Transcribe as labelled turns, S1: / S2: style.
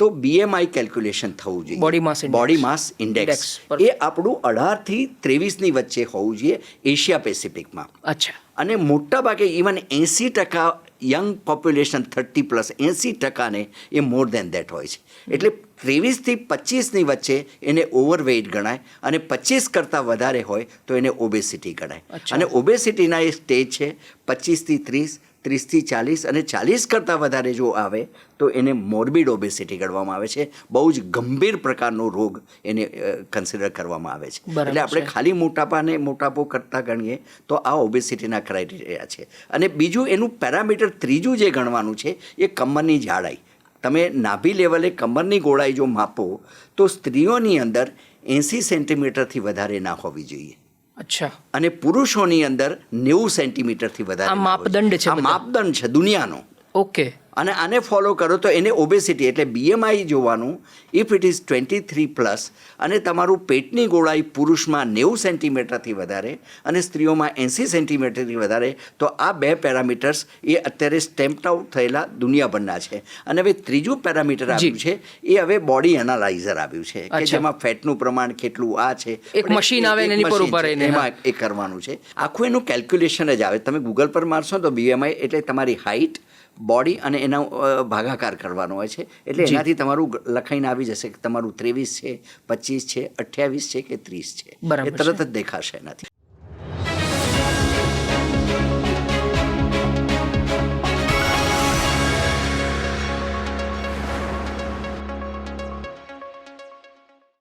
S1: તો BMI calculation થવું જોઈએ, બોડી માસ ઇન્ડેક્સ એ આપણું 18 થી 23ની વચ્ચે હોવું જોઈએ એશિયા પેસિફિકમાં.
S2: અચ્છા.
S1: અને મોટા ભાગે ઇવન 80% યંગ પોપ્યુલેશન 30+ 80% એ મોર દેન દેટ હોય છે. એટલે 23 થી 25ની વચ્ચે એને ઓવરવેઇટ ગણાય, અને 25 કરતાં વધારે હોય તો એને ઓબેસિટી ગણાય. અને ઓબેસિટીના એ સ્ટેજ છે 25 થી 30, 30 થી 40, અને 40 કરતાં વધારે જો આવે તો એને મોર્બિડ ઓબેસિટી ગણવામાં આવે છે. બહુ જ ગંભીર પ્રકારનો રોગ એને કન્સિડર કરવામાં આવે છે. એટલે આપણે ખાલી મોટાપો કરતાં ગણીએ તો આ ઓબેસિટીના ક્રાઇટેરિયા છે. અને બીજું એનું પેરામીટર ત્રીજું જે ગણવાનું છે એ કમરની જાડાઈ. તમે નાભી લેવલે કમરની ગોળાઈ જો માપો તો સ્ત્રીઓની અંદર 80 સેન્ટીમીટરથી વધારે ના હોવી જોઈએ.
S2: અચ્છા. અને
S1: પુરુષોની અંદર 90 સેન્ટીમીટરથી વધારે.
S2: આ માપદંડ છે,
S1: આ માપદંડ છે દુનિયાનો.
S2: ઓકે.
S1: અને આને ફોલો કરો તો એને ઓબેસિટી એટલે BMI જોવાનું. ઇફ ઇટ ઇઝ 23+, અને તમારું પેટની ગોળાઈ પુરુષમાં 90 સેન્ટીમીટરથી વધારે અને સ્ત્રીઓમાં 80 સેન્ટીમીટરથી વધારે, તો આ બે પેરામીટર્સ એ અત્યારે સ્ટેમ્પ્ડ આઉટ થયેલા દુનિયાભરના છે. અને હવે ત્રીજું પેરામીટર આવ્યું છે એ હવે બોડી એનાલાઇઝર આવ્યું છે કે જેમાં ફેટનું પ્રમાણ કેટલું આ છે,
S2: એક મશીન આવે એની પર ઉપર
S1: એમાં એ કરવાનું છે. આખું એનું કેલ્ક્યુલેશન જ આવે. તમે ગૂગલ પર મારશો તો BMI એટલે તમારી હાઇટ, બોડી અને એનો ભાગાકાર કરવાનો હોય છે. એટલે એનાથી તમારું લખાઈને આવી જશે કે તમારું 23 છે, 25 છે, 28 છે કે 30 છે. એ તરત જ દેખાશે એનાથી.